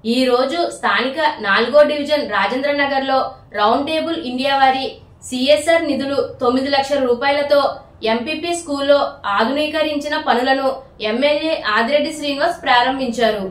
ఈ రోజు స్థానిక 4వ డివిజన్ రాజేంద్ర నగర్ లో రౌండ్ టేబుల్ ఇండియా వారి సిఎస్ఆర్ నిధులు 9 లక్షల రూపాయలతో ఎంపీపీ స్కూల్లో ఆధునీకరించిన పనులను ఎమ్మెల్యే ఆదిరెడ్డి శ్రీనివాస్ ప్రారంభించారు.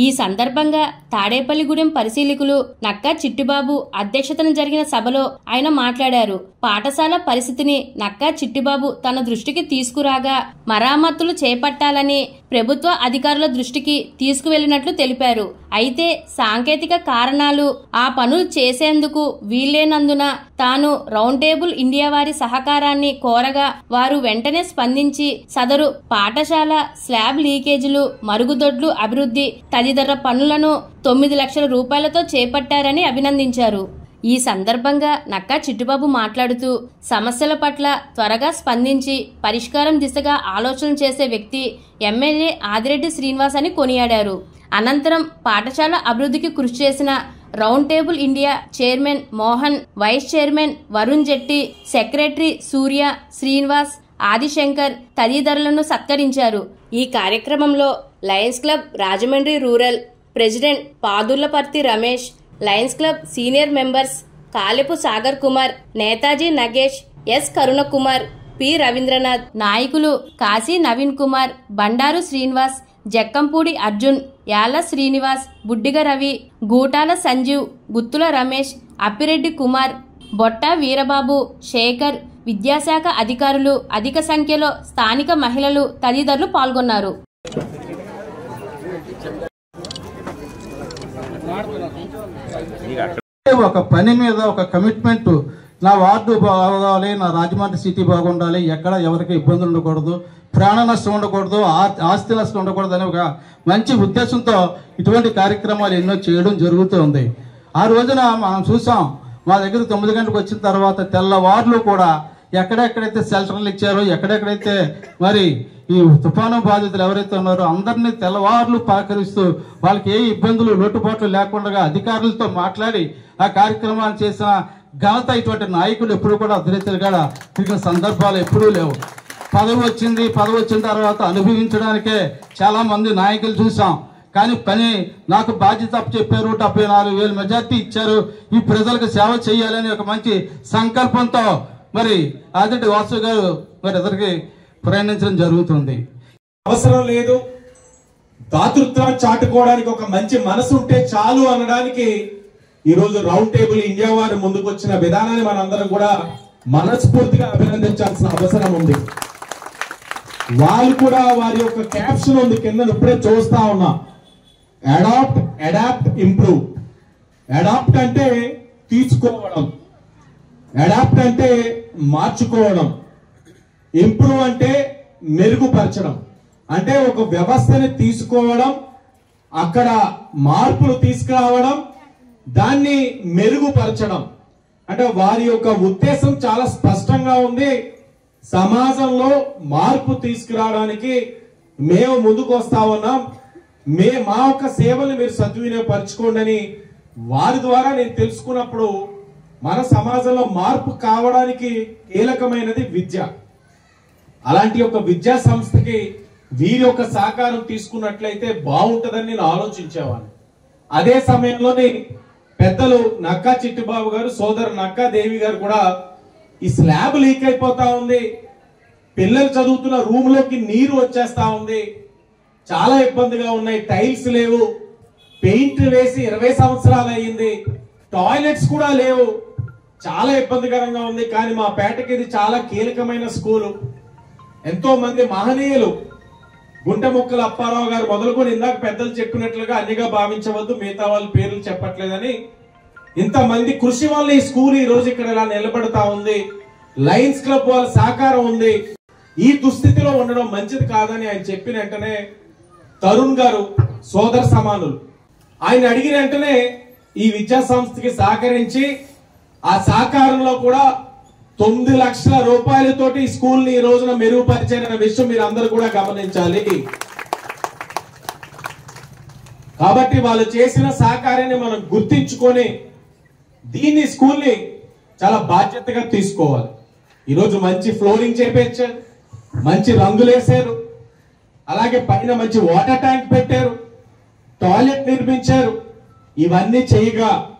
ఈ సందర్భంగా తాడేపల్లిగూడెం పరిశీలకులు నక్కా చిట్టిబాబు అధ్యక్షతన జరిగిన సభలో ఆయన మాట్లాడారు. పాఠశాల పరిస్థితిని నక్కా చిట్టిబాబు తన దృష్టికి తీసుకురాగా మరామతులు చేపట్టాలని ప్రభుత్వ అధికారుల దృష్టికి తీసుకువెళ్లినట్లు తెలిపారు. అయితే సాంకేతిక కారణాలు ఆ పనులు చేసేందుకు వీల్లేనందున తాను రౌండ్ టేబుల్ ఇండియా వారి సహకారాన్ని కోరగా వారు వెంటనే స్పందించి సదరు పాఠశాల స్లాబ్ లీకేజీలు, మరుగుదొడ్లు అభివృద్ధి తదితర పనులను 9 లక్షల రూపాయలతో చేపట్టారని అభినందించారు. ఈ సందర్భంగా నక్కా చిట్టిబాబు మాట్లాడుతూ సమస్యల పట్ల త్వరగా స్పందించి పరిష్కారం దిశగా ఆలోచన చేసే వ్యక్తి ఎమ్మెల్యే ఆదిరెడ్డి శ్రీనివాస్ అని కొనియాడారు. అనంతరం పాఠశాల అభివృద్ధికి కృషి చేసిన Round Table India chairman Mohan, vice chairman Varun Jetti, secretary Surya, Srinivas, Adishankar తదితరులను సత్కరించారు. ఈ కార్యక్రమంలో Lions Club Rajahmundry rural president Padurlaparthi Ramesh, Lions Club senior members Kalepu Sagar Kumar, Netaji Nagesh, S Karuna Kumar, P Ravindranath, నాయకులు కాశీ నవీన్ కుమార్, బండారు శ్రీనివాస్, జక్కంపూడి అర్జున్, యాళ్ల శ్రీనివాస్, బుడ్డిగ రవి, గూటాల సంజీవ్, గుత్తుల రమేష్, అప్పిరెడ్డి కుమార్, బొట్ట వీరబాబు, శేఖర్, విద్యాశాఖ అధికారులు, అధిక సంఖ్యలో స్థానిక మహిళలు తదితరులు పాల్గొన్నారు. ఒక పని మీద ఒక కమిట్మెంట్, నా వార్డు బాగోవాలి, నా రాజమండ్రి సిటీ బాగుండాలి, ఎక్కడ ఎవరికి ఇబ్బందులు ఉండకూడదు, ప్రాణ నష్టం ఉండకూడదు, ఆస్తి నష్టం ఉండకూడదు అనే ఒక మంచి ఉద్దేశంతో ఇటువంటి కార్యక్రమాలు ఎన్నో చేయడం జరుగుతుంది. ఆ రోజున మనం చూసాం, మా దగ్గర 9 గంటలకు వచ్చిన తర్వాత తెల్లవార్లు కూడా ఎక్కడెక్కడైతే షెల్టర్లు ఇచ్చారో, ఎక్కడెక్కడైతే మరి ఈ తుఫాను బాధితులు ఎవరైతే ఉన్నారో అందరినీ తెల్లవార్లు పలకరిస్తూ వాళ్ళకి ఏ ఇబ్బందులు లోటుపాట్లు లేకుండా అధికారులతో మాట్లాడి ఆ కార్యక్రమాన్ని చేసిన ఘనత ఇటువంటి నాయకులు ఎప్పుడు కూడా అధినేతలుగా తిరిగిన సందర్భాలు ఎప్పుడూ లేవు. పదవి వచ్చిన తర్వాత అనుభవించడానికే చాలా మంది నాయకులు చూసాం. కానీ పని నాకు బాధ్యత చెప్పారు, 74,000 మెజార్టీ ఇచ్చారు, ఈ ప్రజలకు సేవ చేయాలని ఒక మంచి సంకల్పంతో మరి ఆదిరెడ్డి వాసు గారు మరి ఎదురికి ప్రయాణించడం జరుగుతుంది. అవసరం లేదు, దాతృత్వాన్ని చాటుకోవడానికి ఒక మంచి మనసు ఉంటే చాలు అనడానికి ఈరోజు రౌండ్ టేబుల్ ఇండియా వారు ముందుకు వచ్చిన విధానాన్ని మనందరం కూడా మనస్ఫూర్తిగా అభినందించాల్సిన అవసరం ఉంది. వాళ్ళు కూడా వారి యొక్క క్యాప్షన్ ఉంది కింద, ఇప్పుడే చూస్తా ఉన్నా, అడాప్ట్, అడాప్ట్, ఇంప్రూవ్. అడాప్ట్ అంటే తీసుకోవడం, అడాప్ట్ అంటే మార్చుకోవడం, ఇంప్రూవ్ అంటే మెరుగుపరచడం. అంటే ఒక వ్యవస్థని తీసుకోవడం, అక్కడ మార్పులు తీసుకురావడం, దాన్ని మెరుగుపరచడం. అంటే వారి యొక్క ఉద్దేశం చాలా స్పష్టంగా ఉంది. సమాజంలో మార్పు తీసుకురావడానికి మేము ముందుకు వస్తా ఉన్నాం, మా యొక్క సేవల్ని మీరు సద్వినియోగపరచుకోండి అని వారి ద్వారా నేను తెలుసుకున్నప్పుడు మన సమాజంలో మార్పు కావడానికి కీలకమైనది విద్య. అలాంటి ఒక విద్యా సంస్థకి వీరి యొక్క సహకారం తీసుకున్నట్లయితే బాగుంటుందని నేను ఆలోచించేవాడిని. అదే సమయంలోనే పెద్దలు నక్కా చిట్టిబాబు గారు, సోదరు నక్కా దేవి గారు కూడా ఈ స్లాబ్ లీక్ అయిపోతా ఉంది, పిల్లలు చదువుతున్న రూమ్ లోకి నీరు వచ్చేస్తా ఉంది, చాలా ఇబ్బందిగా ఉన్నాయి, టైల్స్ లేవు, పెయింట్ వేసి 20 సంవత్సరాలు అయ్యింది, టాయిలెట్స్ కూడా లేవు, చాలా ఇబ్బందికరంగా ఉంది. కానీ మా పేటకి ఇది చాలా కీలకమైన స్కూలు. ఎంతో మంది మహనీయులు, గుంటముక్కల అప్పారావు గారు మొదలుకొని ఇందాక పెద్దలు చెప్పినట్లుగా అన్నిగా భావించవద్దు, మిగతా వాళ్ళ పేర్లు చెప్పట్లేదని, ఇంతమంది కృషి వల్ల ఈ స్కూల్ ఈ రోజు ఇక్కడ ఇలా నిలబడతా ఉంది. లయన్స్ క్లబ్ వాళ్ళ సహకారం ఉంది. ఈ దుస్థితిలో ఉండడం మంచిది కాదని ఆయన చెప్పిన వెంటనే తరుణ్ గారు సోదర సమానులు ఆయన అడిగిన వెంటనే ఈ విద్యా సంస్థకి సహకరించి ఆ సహకారంలో కూడా 9 లక్షల రూపాయలతోటి ఈ స్కూల్ ని ఈ రోజున మెరుగుపరిచారన్న విషయం మీరు అందరూ కూడా గమనించాలి. కాబట్టి వాళ్ళు చేసిన సహకారాన్ని మనం గుర్తించుకొని దీన్ని స్కూల్ ని చాలా బాధ్యతగా తీసుకోవాలి. ఈరోజు మంచి ఫ్లోరింగ్ చేపించారు, మంచి రంగులు వేశారు, అలాగే పైన మంచి వాటర్ ట్యాంక్ పెట్టారు, టాయిలెట్ నిర్మించారు. ఇవన్నీ చేయగా